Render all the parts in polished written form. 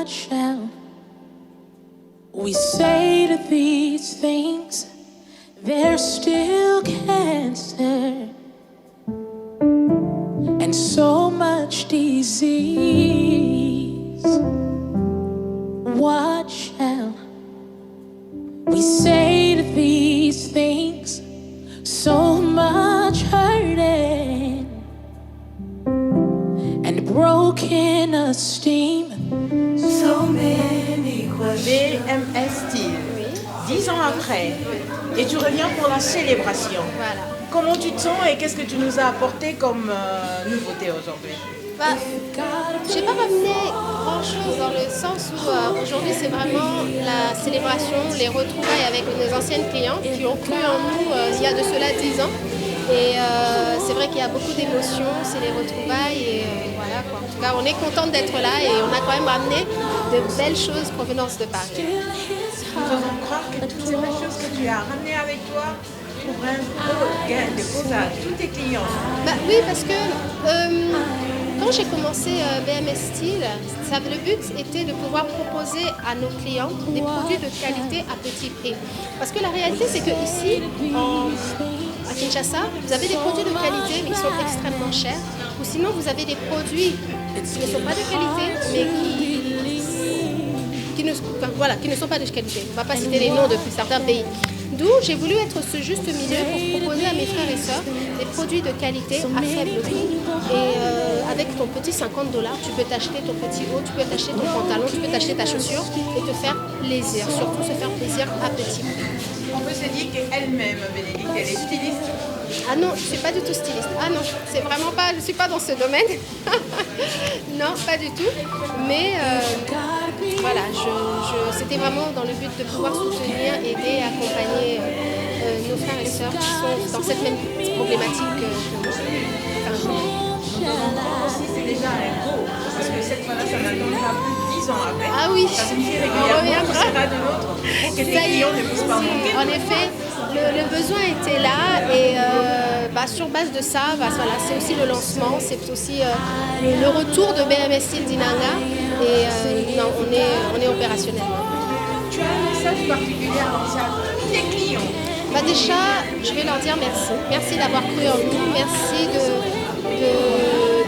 what shall we say to these things? There's still cancer and so much disease. What shall we say to these things? So much hurting and broken esteem. So many questions. BMS Steel, 10 ans après, et tu reviens pour la célébration. Voilà. Comment tu te sens et qu'est-ce que tu nous as apporté comme nouveauté aujourd'hui? J'ai pas ramené grand chose dans le sens où aujourd'hui c'est vraiment la célébration, les retrouvailles avec nos anciennes clientes qui ont cru en nous il y a de cela 10 ans. Et c'est vrai qu'il y a beaucoup d'émotions, c'est les retrouvailles et voilà quoi. En tout cas, on est contente d'être là et on a quand même ramené de belles choses provenance de Paris. Nous faisons croire que toutes ces belles choses que tu as ramenées avec toi trouvent un gros gain de cause à tous tes clients. Oui, parce que quand j'ai commencé BMS Steel, le but était de pouvoir proposer à nos clients des produits de qualité à petit prix. Parce que la réalité, c'est qu'ici, à Kinshasa, vous avez des produits de qualité, mais qui sont extrêmement chers. Ou sinon, vous avez des produits qui ne sont pas de qualité, mais qui ne sont pas de qualité. On ne va pas citer les noms de certains pays. D'où j'ai voulu être ce juste milieu pour proposer à mes frères et sœurs des produits de qualité à faible prix. Et avec ton petit $50, tu peux t'acheter ton petit haut, tu peux t'acheter ton pantalon, tu peux t'acheter ta chaussure et te faire plaisir. Surtout se faire plaisir à petit prix. On peut se dire qu'elle-même, Bénédicte, elle est styliste. Ah non, je ne suis pas du tout styliste. Ah non, c'est vraiment pas, je ne suis pas dans ce domaine. Non, pas du tout. Mais voilà, c'était vraiment dans le but de pouvoir soutenir, aider, accompagner nos frères et sœurs qui sont dans cette même problématique que moi. C'est déjà un gros, parce que cette fois-là, ça n'attendra plus 10 ans après. Ah oui, ça signifie on régulièrement reviendra. que ce sera de l'autre pour que tes clients ne puissent pas manquer. En effet, le besoin était là et sur base de ça, voilà, c'est aussi le lancement, c'est aussi le retour de BMS Steel d'Inanga et on est opérationnel. Tu as un message particulier à lancer à tous tes clients? Déjà, je vais leur dire merci. Merci d'avoir cru en nous, merci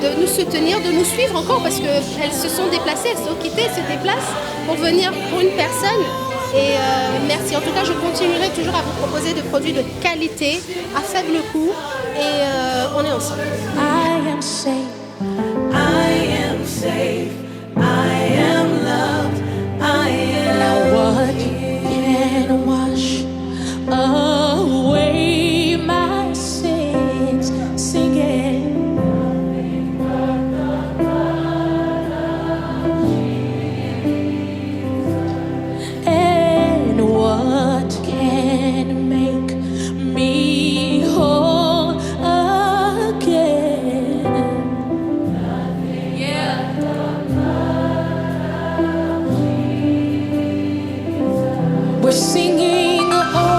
de nous soutenir, de nous suivre encore parce qu'elles se sont déplacées, elles se sont quittées, elles se déplacent pour venir pour une personne. Et merci. En tout cas, je continuerai toujours à vous proposer des produits de qualité, à faible coût. Et on est ensemble. I am safe, I am safe, I am loved, I am. Now what can wash away my sins? Singing. And what can make me whole again? Yeah. We're singing, oh,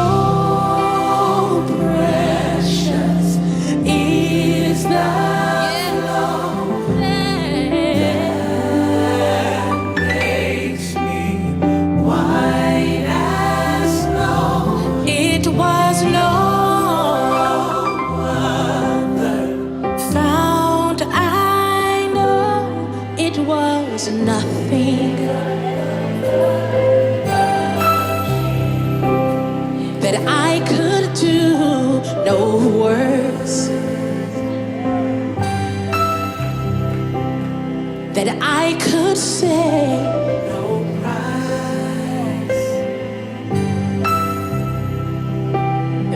precious is the love that makes me white as snow. It was no other found. I know it was nothing that I could do, no words that I could say, no price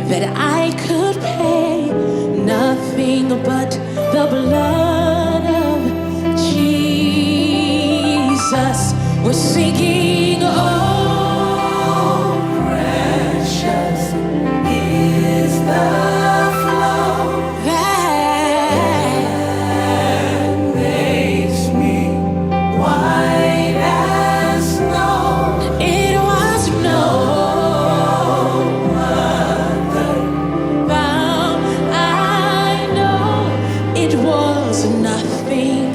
that I could pay, nothing but the blood of Jesus. We're singing, oh, precious is the flow that makes me white as snow. It was no other found. I know it was nothing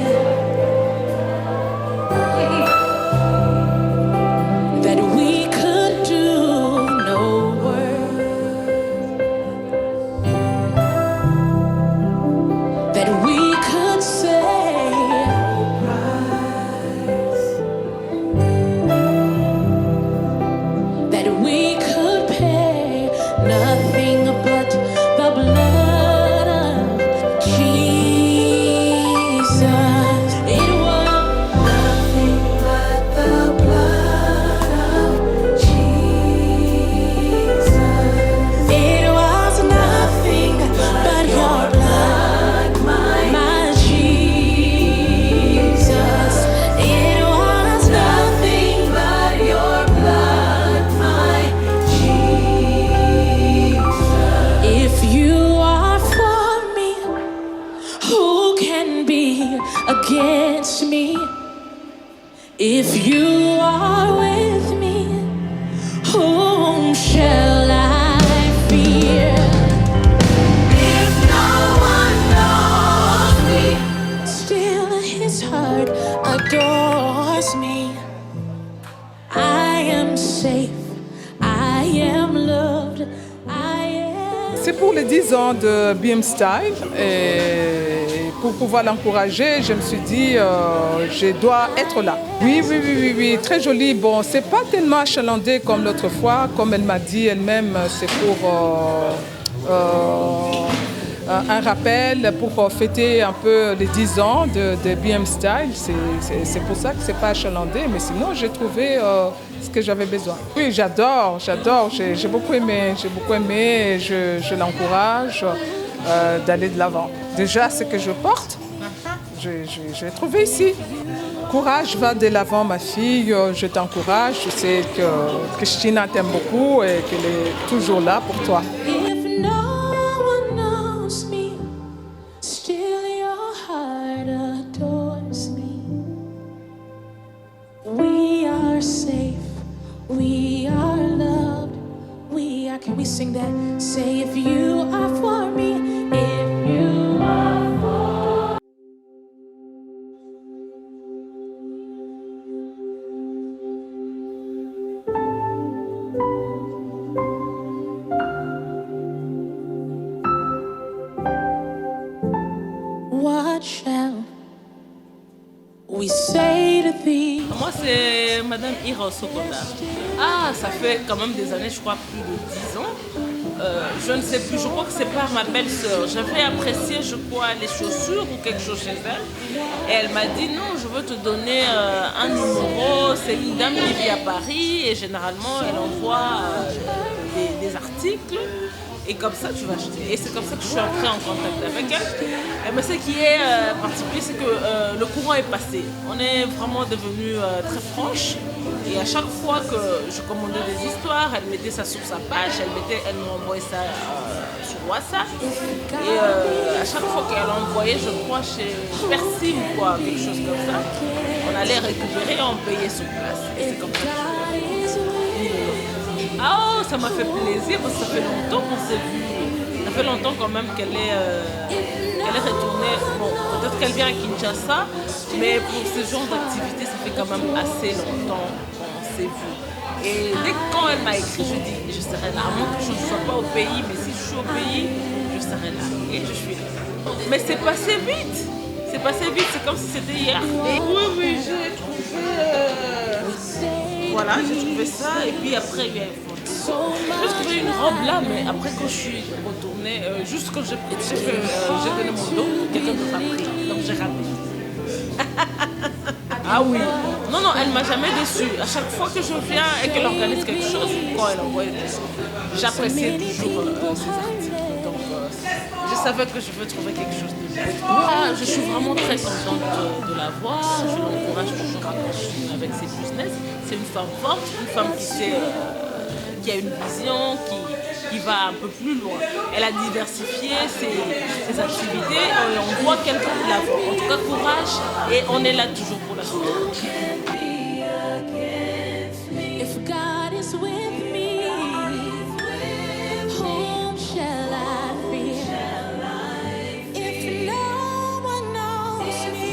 If you are with me, whom shall I fear? If no one knows me, still his heart adores me. I am safe, I am loved, I am... C'est pour les 10 ans de BM Style et pour pouvoir l'encourager, je me suis dit je dois être là. Oui, très joli. Bon, c'est pas tellement achalandé comme l'autre fois, comme elle m'a dit elle-même, c'est pour un rappel pour fêter un peu les 10 ans de BM Style. C'est pour ça que c'est pas achalandé, mais sinon j'ai trouvé ce que j'avais besoin. Oui, j'adore, j'ai beaucoup aimé, et je l'encourage d'aller de l'avant. Déjà, ce que je porte, j'ai trouvé ici. Courage, va de l'avant ma fille, je t'encourage, je sais que Christina t'aime beaucoup et qu'elle est toujours là pour toi. If no one knows me, still your heart adores me. We are safe, we are loved, we are... Can we sing that? Say if you are for me, if you are for... What shall we say to thee? Moi, c'est Madame Ira Sokoda. Ah, ça fait quand même des années, je crois plus de 10 ans. Je ne sais plus, je crois que c'est par ma belle-sœur. J'avais apprécié, je crois, les chaussures ou quelque chose chez elle. Et elle m'a dit, non, je veux te donner un numéro. C'est une dame qui vit à Paris et généralement, elle envoie des articles. Et comme ça, tu vas acheter. Et c'est comme ça que je suis entrée en contact avec elle. Mais ce qui est particulier, c'est que le courant est passé. On est vraiment devenus très proches. Et à chaque fois que je commandais des histoires, elle mettait ça sur sa page, elle m'envoyait ça sur WhatsApp. Et à chaque fois qu'elle envoyait, je crois, chez Persim ou quoi, quelque chose comme ça, on allait récupérer et on payait sur place. Et c'est comme ça que Ah, oh, ça m'a fait plaisir parce que ça fait longtemps qu'on s'est vu. Ça fait longtemps quand même qu'elle est retournée. Bon, peut-être qu'elle vient à Kinshasa, mais pour ce genre d'activité, ça fait quand même assez longtemps qu'on s'est vu. Et dès que quand elle m'a écrit, je dis, je serai là. À moins que je ne sois pas au pays, mais si je suis au pays, je serai là. Et je suis là. Mais c'est passé vite. C'est passé vite, c'est comme si c'était hier. Oui, j'ai trouvé... Voilà, j'ai trouvé ça. Et puis après, j'ai trouvé une robe là, mais après quand je suis retournée, juste quand j'ai donné mon dos, quelqu'un d'autre a pris. Donc j'ai raté. Ah oui. Non, elle m'a jamais déçue. À chaque fois que je viens et qu'elle organise quelque chose, quand elle envoie des choses, j'appréciais toujours ses articles. Donc je savais que je veux trouver quelque chose de bien. Moi, je suis vraiment très contente de la voir. Je l'encourage toujours à continuer avec ses business. C'est une femme forte, une femme qui sait... qui a une vision, qui va un peu plus loin. Elle a diversifié ses activités et on voit qu'elle va de l'avant. En tout cas, courage et on est là toujours pour la soutenir. If God is with me, whom shall I fear? If no one knows me,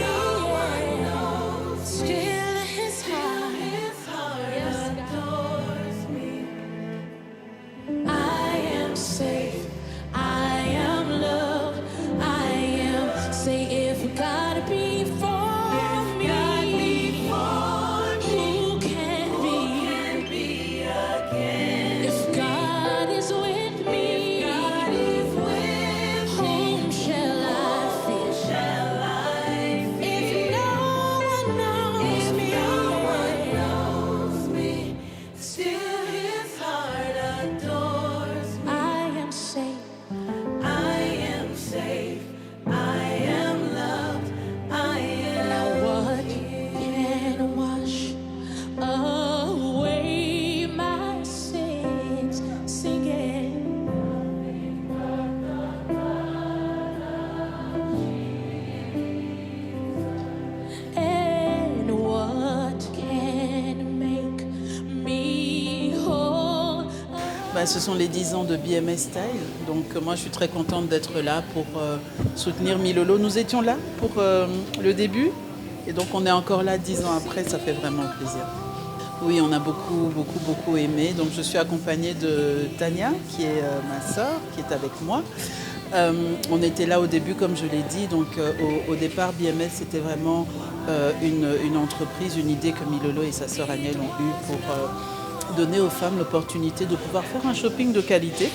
still his heart adores me. I am safe, I am loved, I am. Say if God be for me, Ce sont les 10 ans de BMS Style. Donc moi, je suis très contente d'être là pour soutenir Milolo. Nous étions là pour le début. Et donc on est encore là 10 ans après. Ça fait vraiment plaisir. Oui, on a beaucoup aimé. Donc je suis accompagnée de Tania, qui est ma sœur, qui est avec moi. On était là au début, comme je l'ai dit. Donc au départ, BMS, c'était vraiment une entreprise, une idée que Milolo et sa sœur Agnelle ont eue pour donner aux femmes l'opportunité de pouvoir faire un shopping de qualité,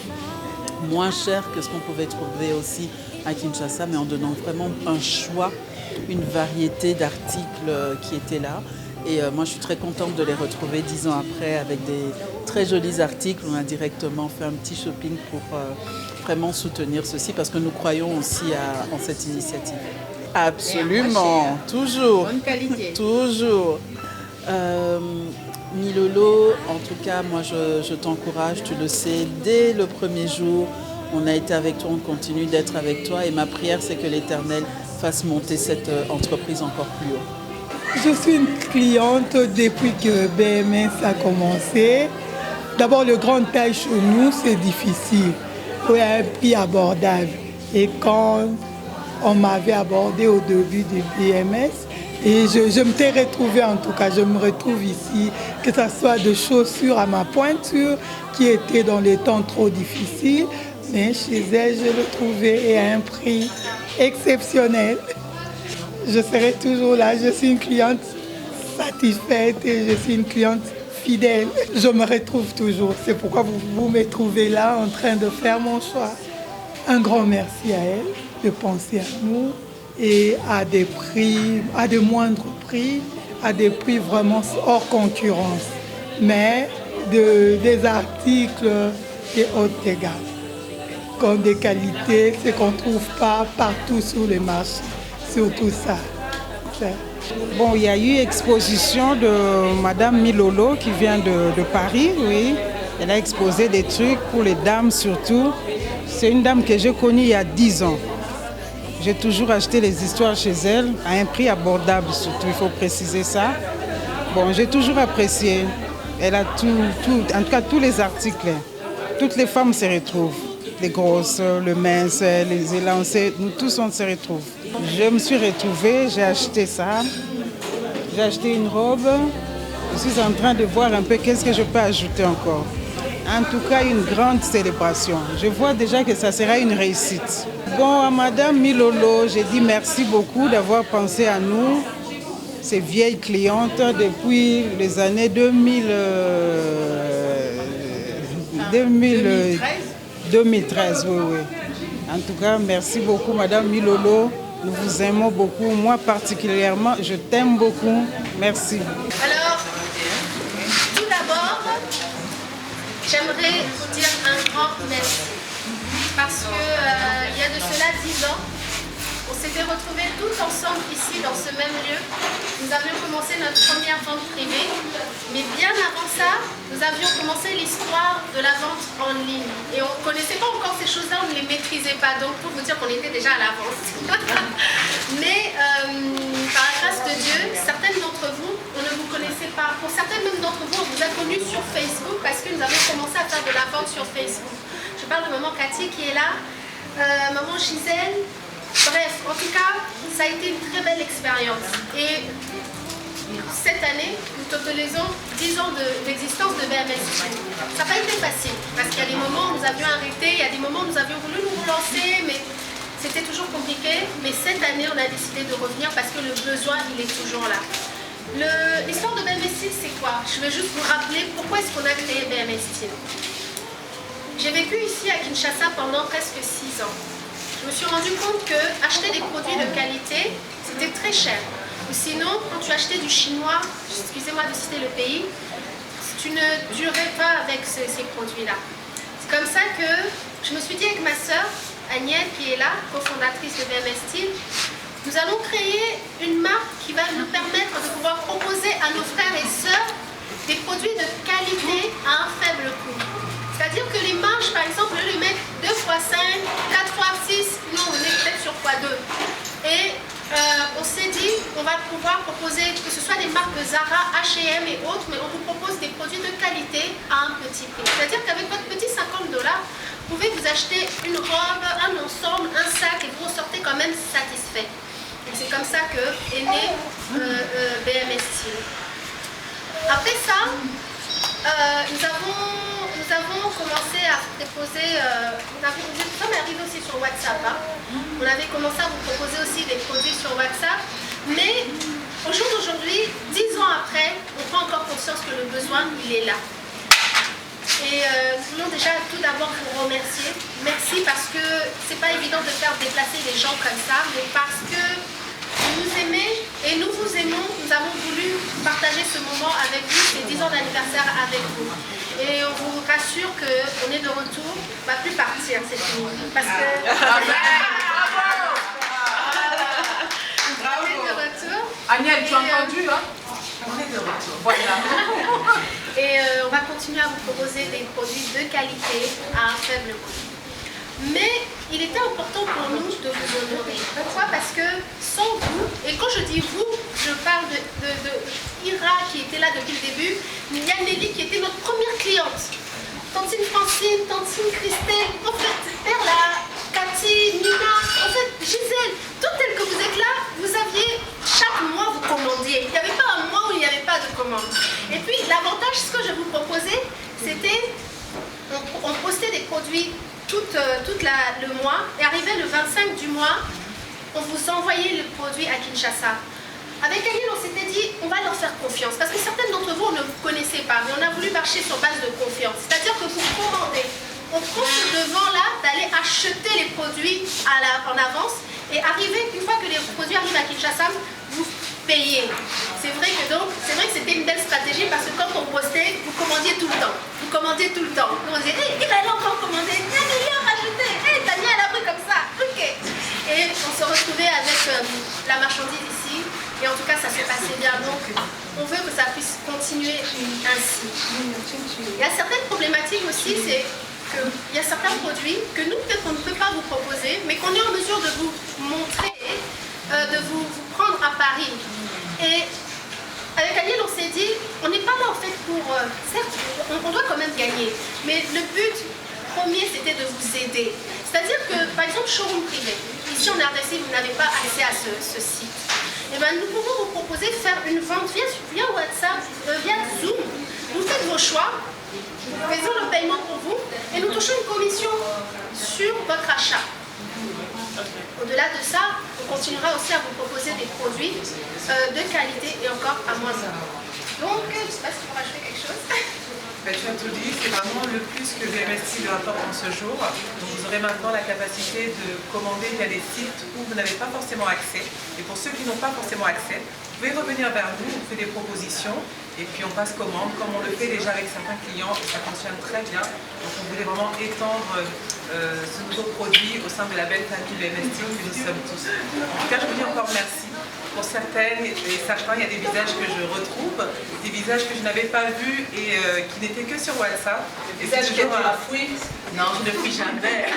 moins cher que ce qu'on pouvait trouver aussi à Kinshasa, mais en donnant vraiment un choix, une variété d'articles qui étaient là. Et moi, je suis très contente de les retrouver 10 ans après avec des très jolis articles. On a directement fait un petit shopping pour vraiment soutenir ceci parce que nous croyons aussi en cette initiative. Absolument, toujours. Bonne qualité. Toujours. Milolo, en tout cas, moi je t'encourage, tu le sais, dès le premier jour, on a été avec toi, on continue d'être avec toi et ma prière c'est que l'Éternel fasse monter cette entreprise encore plus haut. Je suis une cliente depuis que BMS a commencé. D'abord, le grand taille chez nous, c'est difficile. Il y a un prix abordable. Et quand on m'avait abordé au début du BMS, et je me t'ai retrouvée, en tout cas, je me retrouve ici, que ce soit de chaussures à ma pointure qui étaient dans les temps trop difficiles, mais chez elle, je le trouvais à un prix exceptionnel. Je serai toujours là, je suis une cliente satisfaite et je suis une cliente fidèle. Je me retrouve toujours, c'est pourquoi vous me trouvez là en train de faire mon choix. Un grand merci à elle de penser à nous et à des prix, à de moindres prix, à des prix vraiment hors concurrence, mais des articles de haute gamme, comme des qualités, ce qu'on ne trouve pas partout sur le marché, surtout ça. Bon, il y a eu exposition de Madame Milolo qui vient de Paris, oui. Elle a exposé des trucs pour les dames surtout. C'est une dame que j'ai connue il y a 10 ans. J'ai toujours acheté les histoires chez elle à un prix abordable surtout, il faut préciser ça. Bon, j'ai toujours apprécié. Elle a tout, en tout cas tous les articles. Toutes les femmes se retrouvent. Les grosses, les minces, les élancées, nous tous on se retrouve. Je me suis retrouvée, j'ai acheté ça. J'ai acheté une robe. Je suis en train de voir un peu qu'est-ce que je peux ajouter encore. En tout cas, une grande célébration. Je vois déjà que ça sera une réussite. Bon, à Madame Milolo, j'ai dit merci beaucoup d'avoir pensé à nous, ces vieilles clientes, depuis les années 2013, oui. En tout cas, merci beaucoup, Madame Milolo. Nous vous aimons beaucoup. Moi, particulièrement, je t'aime beaucoup. Merci. Alors, tout d'abord, j'aimerais vous dire un grand merci. Parce que il y a de cela 10 ans, on s'était retrouvés tous ensemble ici, dans ce même lieu. Nous avions commencé notre première vente privée. Mais bien avant ça, nous avions commencé l'histoire de la vente en ligne. Et on ne connaissait pas encore ces choses-là, on ne les maîtrisait pas. Donc, pour vous dire qu'on était déjà à l'avance. Mais par la grâce de Dieu, certaines d'entre vous, on ne vous connaissait pas. Pour certaines même d'entre vous, on vous a connus sur Facebook parce que nous avons commencé à faire de la vente sur Facebook. Je parle de maman Cathy qui est là, maman Gisèle. Bref, en tout cas, ça a été une très belle expérience. Et cette année, nous totalisons 10 ans d'existence de BMS. Ça n'a pas été facile parce qu'il y a des moments où nous avions arrêté, il y a des moments où nous avions voulu nous relancer, mais c'était toujours compliqué. Mais cette année, on a décidé de revenir parce que le besoin, il est toujours là. L'histoire de BMS Style, c'est quoi? Je vais juste vous rappeler pourquoi est-ce qu'on a créé BMS Style. J'ai vécu ici à Kinshasa pendant presque 6 ans. Je me suis rendu compte que acheter des produits de qualité, c'était très cher. Ou sinon, quand tu achetais du chinois, excusez-moi de citer le pays, tu ne durais pas avec ces produits-là. C'est comme ça que je me suis dit avec ma sœur, Agnelle, qui est là, cofondatrice de BMS Style, nous allons créer une marque qui va nous permettre de pouvoir proposer à nos frères et sœurs des produits de qualité à un faible coût. C'est-à-dire que les marges, par exemple, les mettre 2 x 5, 4 x 6, non, on est peut-être sur x2. Et on s'est dit on va pouvoir proposer que ce soit des marques de Zara, H&M et autres, mais on vous propose des produits de qualité à un petit prix. C'est-à-dire qu'avec votre petit $50, vous pouvez vous acheter une robe, un ensemble, un sac et vous ressortez quand même satisfait. Et c'est comme ça que est né BMS Style. Après ça, nous avons commencé à déposer, nous sommes arrivés aussi sur WhatsApp. On avait commencé à vous proposer aussi des produits sur WhatsApp, mais au jour d'aujourd'hui, 10 ans après, on prend encore conscience que le besoin, il est là. Et nous voulons déjà tout d'abord vous remercier. Merci parce que c'est pas évident de faire déplacer les gens comme ça, mais parce que vous nous aimez et nous vous aimons. Nous avons voulu partager ce moment avec vous, ces 10 ans d'anniversaire avec vous. Et on vous rassure qu'on est de retour, on ne va plus partir, c'est fini. Parce que on est de retour. Agnès, tu as entendu, hein? On est de retour. Voilà. Et on va continuer à vous proposer des produits de qualité à un faible coût. Mais il était important pour nous de vous honorer. Pourquoi? Parce que sans vous, et quand je dis vous, je parle de Ira qui était là depuis le début, il y a Nelly qui était notre première cliente. Tantine Francine, Tantine Christelle, en fait, Perla, Cathy, Nina, en fait, Gisèle, toutes elles que vous êtes là, vous aviez, chaque mois vous commandiez. Il n'y avait pas un mois où il n'y avait pas de commande. Et puis l'avantage, ce que je vous proposais, c'était, on postait des produits tout le mois, et arrivé le 25 du mois, on vous envoyait le produit à Kinshasa. Avec Agnès, on s'était dit, on va leur faire confiance, parce que certaines d'entre vous, on ne vous connaissait pas, mais on a voulu marcher sur base de confiance. C'est-à-dire que vous commandez, on prend ce devant-là d'aller acheter les produits en avance, et une fois que les produits arrivent à Kinshasa, vous payez. C'est vrai que c'était une belle stratégie, parce que quand on postait, vous commandiez tout le temps. Vous commandiez tout le temps. Vous disiez, hey, il a encore commandé, il a rajouté, hey, Tania, elle a pris comme ça, ok. Et on se retrouvait avec la marchandise ici, et en tout cas, ça s'est passé bien. Donc, on veut que ça puisse continuer ainsi. Il y a certaines problématiques aussi, c'est qu'il y a certains produits que nous, peut-être, on ne peut pas vous proposer, mais qu'on est en mesure de vous montrer, de vous prendre à Paris. Et avec Agnès, on s'est dit, on n'est pas là en fait pour... certes, on doit quand même gagner, mais le but premier, c'était de vous aider. C'est-à-dire que, par exemple, showroom privé, ici en RDC, vous n'avez pas accès à ce site. Et bien, nous pouvons vous proposer de faire une vente via WhatsApp, via Zoom. Vous faites vos choix, faisons le paiement pour vous, et nous touchons une commission sur votre achat. Au-delà de ça, on continuera aussi à vous proposer des produits de qualité et encore à moins cher. Donc, je ne sais pas si vous rajoutez quelque chose. Ben, tu as tout dit, c'est vraiment le plus que BMS Style apporte en ce jour. Donc, vous aurez maintenant la capacité de commander via des sites où vous n'avez pas forcément accès. Et pour ceux qui n'ont pas forcément accès, vous pouvez revenir vers nous, on fait des propositions et puis on passe commande, comme on le fait déjà avec certains clients et ça fonctionne très bien. Donc on voulait vraiment étendre ce nouveau produit au sein de la belle famille BMS Style que nous sommes tous. En tout cas, je vous dis encore merci. Pour certaines et certains, il y a des visages que je retrouve, des visages que je n'avais pas vus et qui n'étaient que sur WhatsApp. Et c'est toujours un fouille. Non, je ne fuis jamais.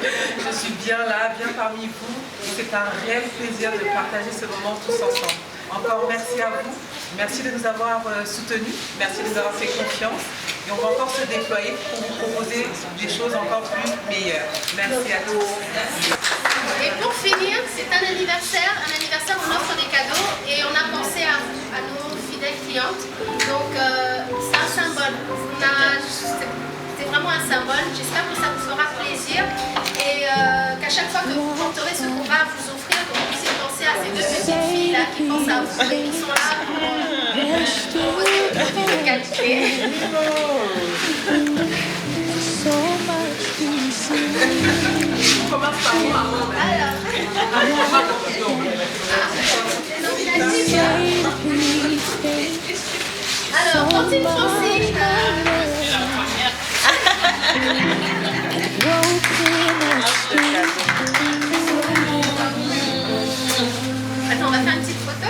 Je suis bien là, bien parmi vous. Et c'est un réel plaisir de partager ce moment tous ensemble. Encore merci à vous. Merci de nous avoir soutenus. Merci de nous avoir fait confiance. Et on va encore se déployer pour vous proposer des choses encore plus meilleures. Merci à tous. Et pour finir, c'est un anniversaire, on offre des cadeaux et on a pensé à nos fidèles clientes. Donc c'est un symbole, c'est vraiment un symbole. J'espère que ça vous fera plaisir et qu'à chaque fois que vous porterez ce qu'on va vous offrir, que vous puissiez penser à ces deux petites filles là qui pensent à vous et qui sont là pour vous proposer des produits de qualité. On commence par moi. Alors, Tantine Francine. Attends, on va faire une petite photo.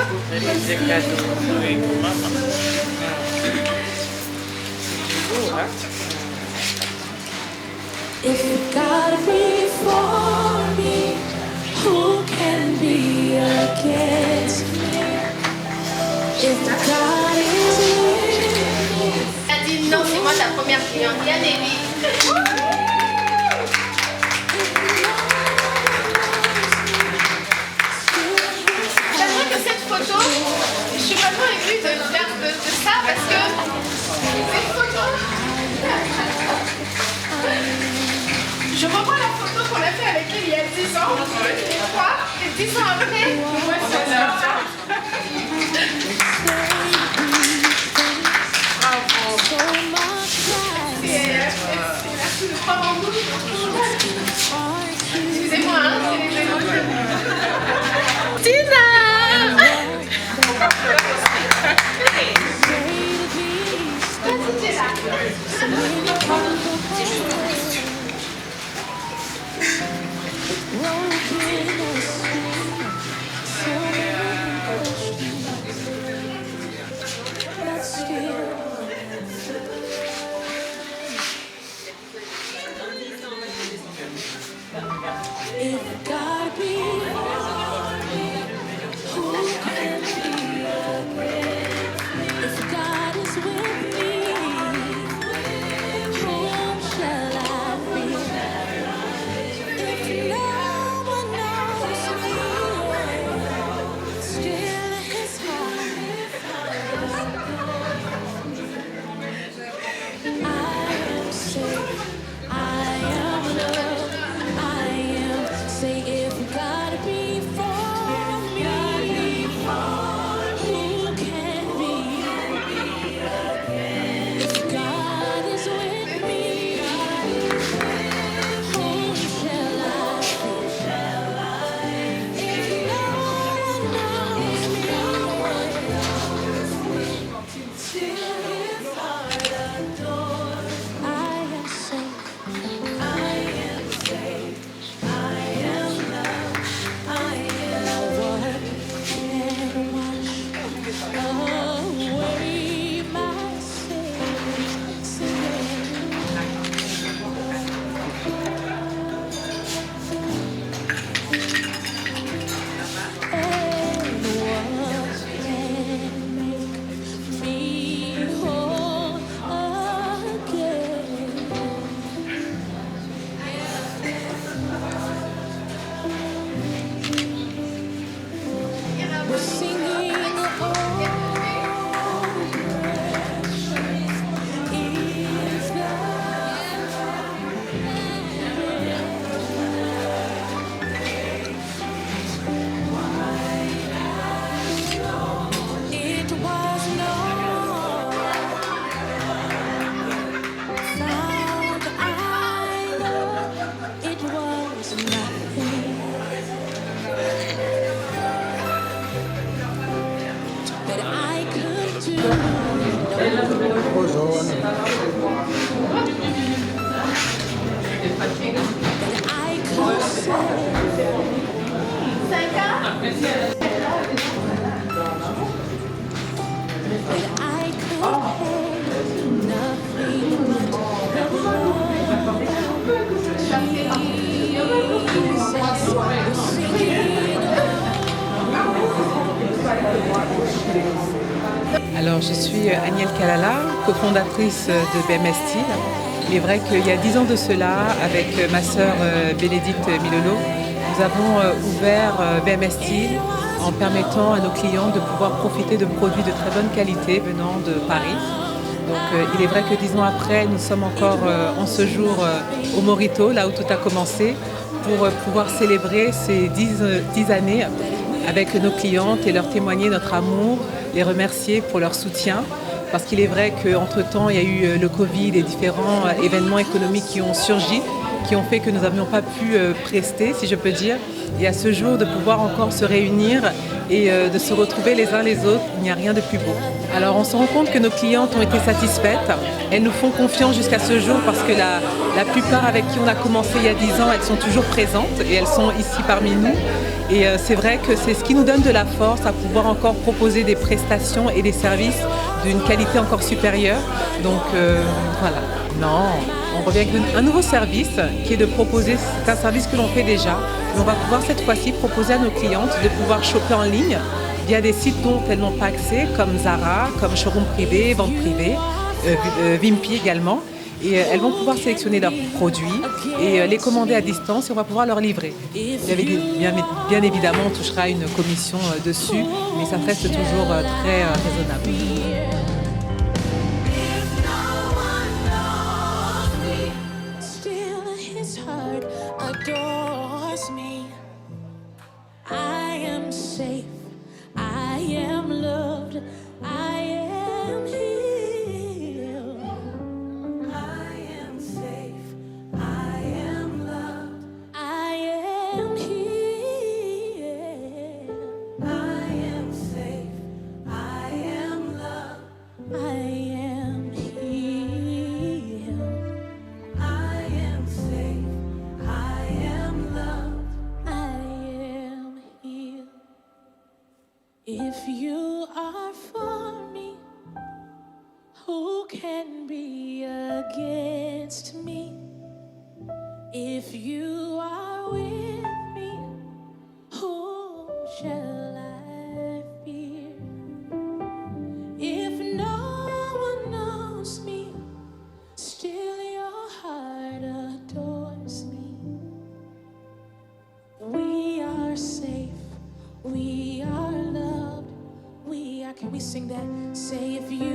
If God be for me, who can be Elle a dit non, c'est moi ta première cliente. Yaneli. J'aimerais que cette photo, je suis vraiment émue de ça parce que cette photo, je revois la photo qu'on a fait avec elle il y a 10 ans, je crois, et 10 ans après, moi c'est ça. Merci de croire en nous. Excusez-moi, hein, c'est les émotions. Tina! Vas-y, t'es là. If God be, who can be? If God is with me, whom shall I fear? If no one knows me, still His heart. I am safe. I am loved. Say if God be for me, who can be? If God is with me, whom shall I fear? If no one knows me, still His heart adores. I am safe. I am safe. Alors, je suis Agnelle Kalala, cofondatrice de BMS Style. Il est vrai qu'il y a 10 ans de cela, avec ma sœur Bénédicte Milolo, nous avons ouvert BMS Style en permettant à nos clients de pouvoir profiter de produits de très bonne qualité venant de Paris. Donc, il est vrai que 10 ans après, nous sommes encore en ce jour au Morito, là où tout a commencé, pour pouvoir célébrer ces 10 années avec nos clientes et leur témoigner notre amour, les remercier pour leur soutien. Parce qu'il est vrai qu'entre-temps, il y a eu le Covid et différents événements économiques qui ont surgi, qui ont fait que nous n'avions pas pu prester, si je peux dire. Et à ce jour, de pouvoir encore se réunir et de se retrouver les uns les autres, il n'y a rien de plus beau. Alors on se rend compte que nos clientes ont été satisfaites. Elles nous font confiance jusqu'à ce jour parce que la plupart avec qui on a commencé il y a 10 ans, elles sont toujours présentes et elles sont ici parmi nous. Et c'est vrai que c'est ce qui nous donne de la force à pouvoir encore proposer des prestations et des services d'une qualité encore supérieure. Donc voilà. Non, on revient avec un nouveau service qui est de proposer, c'est un service que l'on fait déjà, mais on va pouvoir cette fois-ci proposer à nos clientes de pouvoir choper en ligne il y a des sites dont elles n'ont pas accès, comme Zara, comme Showroom Privé, Vente Privée, Wimpy également. Et elles vont pouvoir sélectionner leurs produits et les commander à distance et on va pouvoir leur livrer. Bien évidemment, on touchera une commission dessus, mais ça reste toujours très raisonnable. Still his heart adores me. I am safe, I am loved, I am healed. I am safe, I am loved, I am healed. I am safe, I am loved, I am healed. I am safe, I am loved, I am healed. If you are for me, who can be against me? If you are with me, whom shall I fear? If no one knows me, still your heart adores me. We are safe, we are loved, we are. Can we sing that? Say if you